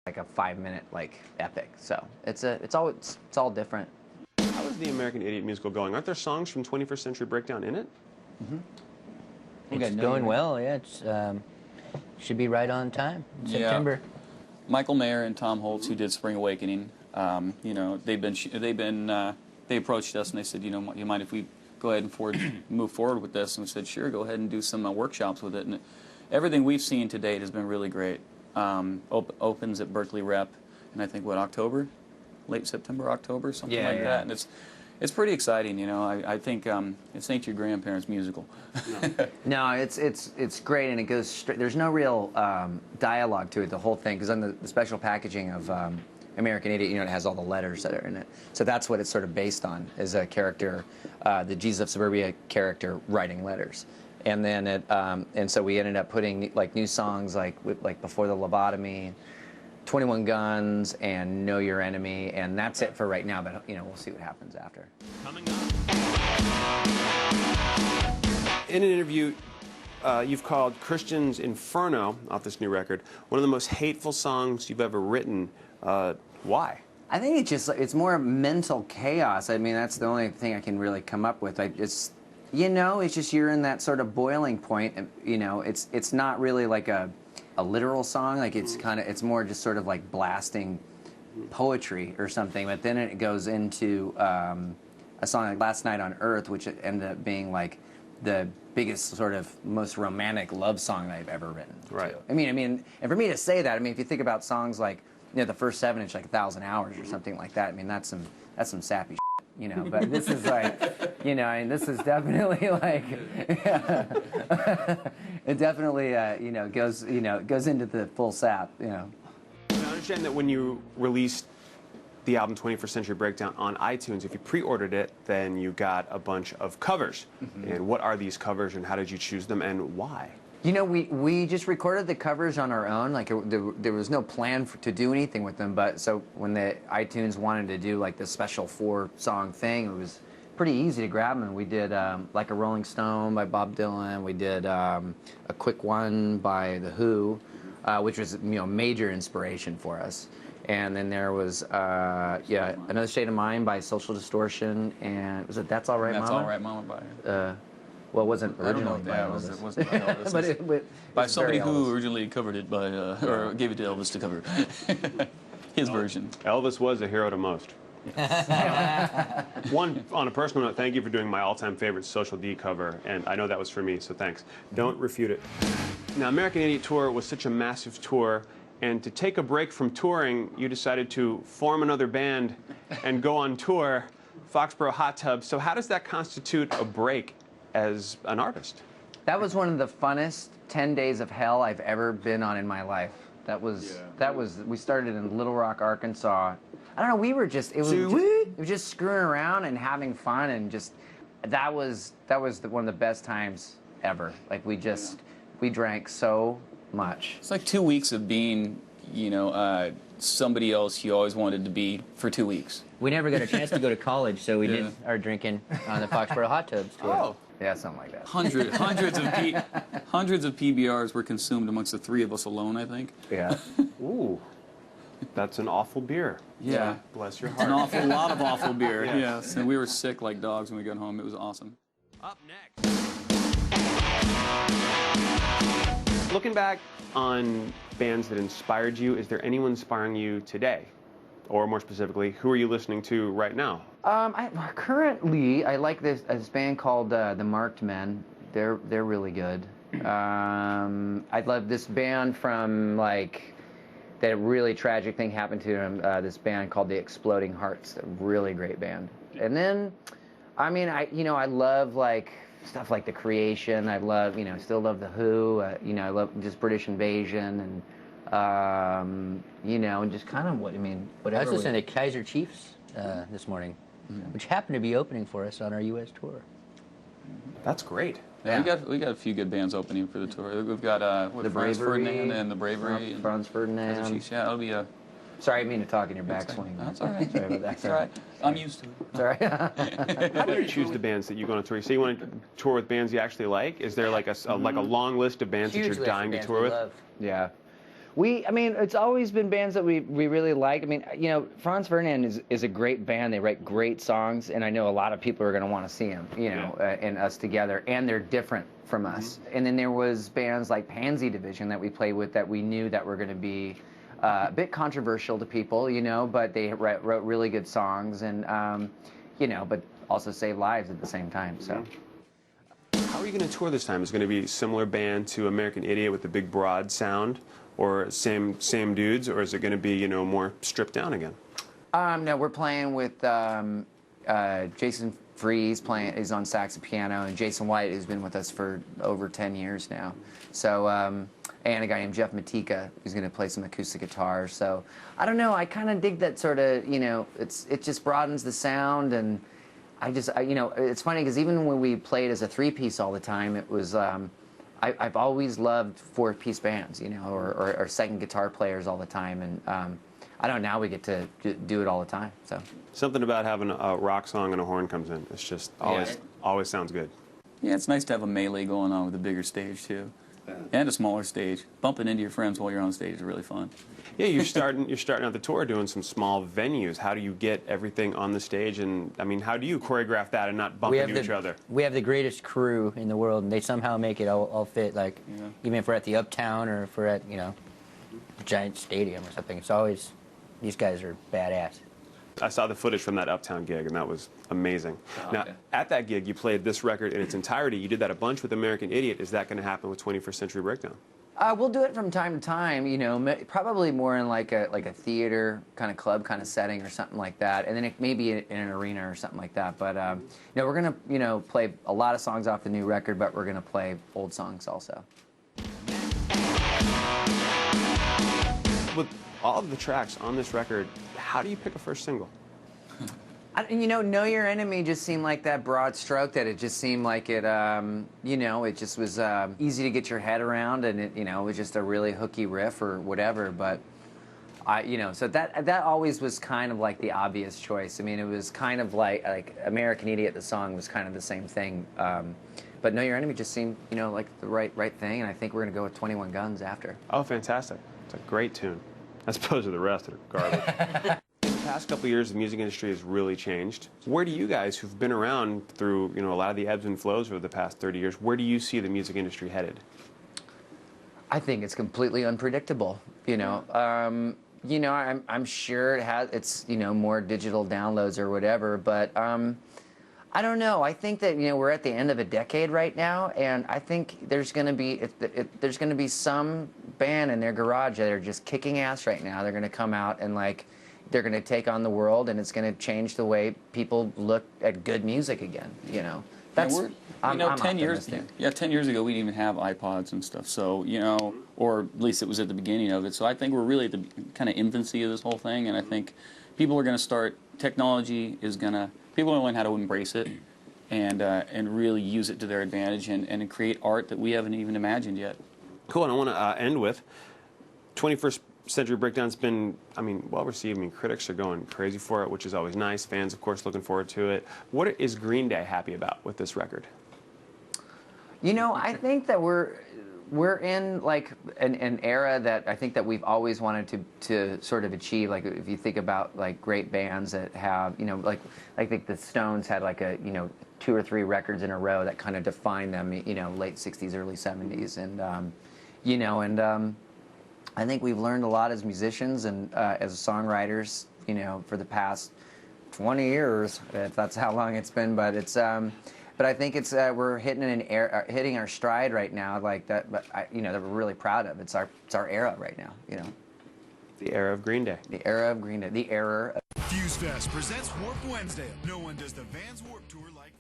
like a 5-minute like epic. So it's all different. How is the American Idiot musical going? Aren't there songs from 21st Century Breakdown in it? It's going well, yeah. It's should be right on time in September. Michael Mayer and Tom Holtz, who did Spring Awakening, you know, they approached us and they said, you know, you mind if we go ahead and move forward with this? And we said, sure, go ahead and do some workshops with it. And everything we've seen to date has been really great. Opens at Berkeley Rep, and I think October, late September, October, something like that. And it's pretty exciting, you know. I think it's Ain't Your Grandparents' musical. No, it's great, and it goes straight. There's no real dialogue to it, the whole thing, because on the special packaging of American Idiot, you know, it has all the letters that are in it. So that's what it's sort of based on, is a character, the Jesus of Suburbia character writing letters. And then and so we ended up putting like new songs like Before the Lobotomy, 21 Guns, and Know Your Enemy, and that's it for right now. But you know, we'll see what happens after. Coming up. In an interview, you've called Christian's Inferno, off this new record, one of the most hateful songs you've ever written. Why? I think it's more mental chaos. I mean, that's the only thing I can really come up with. You know, it's just you're in that sort of boiling point. And, you know, it's not really like a literal song. Like it's more just sort of like blasting poetry or something. But then it goes into a song like Last Night on Earth, which ended up being like the biggest sort of most romantic love song that I've ever written. Right. Too. I mean, and for me to say that, I mean, if you think about songs like, you know, the first 7-inch, like 1,000 Hours or something like that. I mean, that's some sappy shit, you know. But this is like, you know, I mean, this is definitely like, it definitely, you know, goes into the full sap, you know. I understand that when you released the album 21st Century Breakdown on iTunes, if you pre-ordered it, then you got a bunch of covers. And what are these covers, and how did you choose them, and why? You know, we just recorded the covers on our own. Like, there was no plan to do anything with them. But so when the iTunes wanted to do like the special 4-song thing, it was pretty easy to grab them. We did like a Rolling Stone by Bob Dylan. We did a Quick One by The Who, which was, you know, major inspiration for us. And then there was Another State of Mind by Social Distortion, and was it That's All Right, Mama? That's All Right, Mama by. Well, it wasn't originally by Elvis. Elvis. It wasn't by Elvis. but by it's somebody very who Elvis. originally covered it by, or gave it to Elvis to cover. His version. Elvis was a hero to most. One, on a personal note, thank you for doing my all-time favorite Social D cover, and I know that was for me, so thanks. Don't refute it. Now, American Idiot Tour was such a massive tour, and to take a break from touring, you decided to form another band and go on tour, Foxborough Hot Tub. So how does that constitute a break as an artist? That was one of the funnest 10 days of hell I've ever been on in my life. We started in Little Rock, Arkansas. I don't know, we were just, it was just screwing around and having fun, and just, that was one of the best times ever. Like, we drank so much. It's like 2 weeks of being, you know, somebody else you always wanted to be for 2 weeks. We never got a chance to go to college, so we did our drinking on the Foxborough Hot Tubs tour. Oh. Yeah, something like that. Hundreds of PBRs were consumed amongst the 3 of us alone, I think. Yeah. Ooh, that's an awful beer. Yeah. Bless your An heart. awful lot of awful beer. Yes. Yes, and we were sick like dogs when we got home. It was awesome. Up next. Looking back on bands that inspired you, is there anyone inspiring you today? Or more specifically, who are you listening to right now? Currently, I like this band called The Marked Men. They're really good. I love this band from, like, that really tragic thing happened to them. This band called The Exploding Hearts. A really great band. And then, I mean, I love like stuff like The Creation. I love, still love The Who. I love just British Invasion and. And just kind of whatever. I was listening to Kaiser Chiefs this morning, which happened to be opening for us on our U.S. tour. That's great. Yeah, we got a few good bands opening for the tour. We've got the Franz Bravery, Ferdinand and the Bravery. Franz Ferdinand. Kaiser Chiefs. Yeah, it'll be a. Sorry, I didn't mean to talk in your backswing. That's all right. Sorry about that. That's all right. I'm used to it. Sorry. How do you choose the bands that you go on tour? So you want to tour with bands you actually like? Is there like a long list of bands that you're dying to tour with? Yeah. I mean, it's always been bands that we really like. I mean, you know, Franz Ferdinand is a great band. They write great songs, and I know a lot of people are going to want to see them, you know, and us together. And they're different from us. And then there was bands like Pansy Division that we played with that we knew that were going to be a bit controversial to people, you know, but they wrote really good songs, and you know, but also save lives at the same time. So. How are you going to tour this time? Is it going to be a similar band to American Idiot with the big broad sound, or same dudes, or is it going to be, you know, more stripped down again? No, we're playing with Jason Freeze is on sax and piano, and Jason White, who's been with us for over 10 years now. So, and a guy named Jeff Matika, who's going to play some acoustic guitar. So, I don't know. I kind of dig that sort of, you know, it just broadens the sound, and you know, it's funny because even when we played as a three-piece all the time, it was. I've always loved four-piece bands, you know, or second guitar players all the time, and I don't know, now we get to do it all the time. So Something about having a rock song and a horn comes in. It's just always sounds good. Yeah, it's nice to have a melee going on with a bigger stage too, and a smaller stage. Bumping into your friends while you're on stage is really fun. Yeah, you're starting out the tour doing some small venues. How do you get everything on the stage? And I mean, how do you choreograph that and not bump into each other? We have the greatest crew in the world, and they somehow make it all fit. Like, even if we're at the Uptown or if we're at, you know, a giant stadium or something, it's always, these guys are badass. I saw the footage from that Uptown gig, and that was amazing. Now, at that gig, you played this record in its entirety. You did that a bunch with American Idiot. Is that going to happen with 21st Century Breakdown? We'll do it from time to time, you know, probably more in like a theater kind of club kind of setting or something like that, and then it may be in an arena or something like that. But no, we're gonna, you know, play a lot of songs off the new record, but we're gonna play old songs also. With all of the tracks on this record, how do you pick a first single? You know, Know Your Enemy just seemed like that broad stroke that it just seemed like it, you know, it just was easy to get your head around, and it, you know, it was just a really hooky riff or whatever. But you know, so that always was kind of like the obvious choice. I mean, it was kind of like American Idiot, the song was kind of the same thing. But Know Your Enemy just seemed, you know, like the right thing, and I think we're gonna go with 21 Guns after. Oh, fantastic! It's a great tune, as opposed to the rest of the garbage. The past couple of years, the music industry has really changed. Where do you guys, who've been around through, you know, a lot of the ebbs and flows over the past 30 years, where do you see the music industry headed? I think it's completely unpredictable. You know, you know, I'm sure it's you know, more digital downloads or whatever, but I don't know. I think that, you know, we're at the end of a decade right now, and I think there's going to be some band in their garage that are just kicking ass right now. They're going to come out and like. They're going to take on the world, and it's going to change the way people look at good music again. You know, that's. You know, 10 years ago we didn't even have iPods and stuff. So, you know, or at least it was at the beginning of it. So I think we're really at the kind of infancy of this whole thing, and I think people are going to start. Technology is going to. People are going to learn how to embrace it, and really use it to their advantage, and create art that we haven't even imagined yet. Cool, and I want to end with 21st Century Breakdown's been, I mean, well received. I mean, critics are going crazy for it, which is always nice. Fans, of course, looking forward to it. What is Green Day happy about with this record? You know, I think that we're in like an era that I think that we've always wanted to sort of achieve. Like if you think about like great bands that have, you know, like I think the Stones had like a, you know, 2 or 3 records in a row that kind of defined them, you know, late 60s, early 70s, and you know, and I think we've learned a lot as musicians and as songwriters, you know, for the past 20 years, if that's how long it's been. But it's, but I think it's we're hitting our stride right now, like that. But you know, that we're really proud of. It's our era right now, you know. The era of Green Day. The era of Green Day. The era. Fuse Fest presents Warp Wednesday. No one does the Vans Warp Tour like Fuse.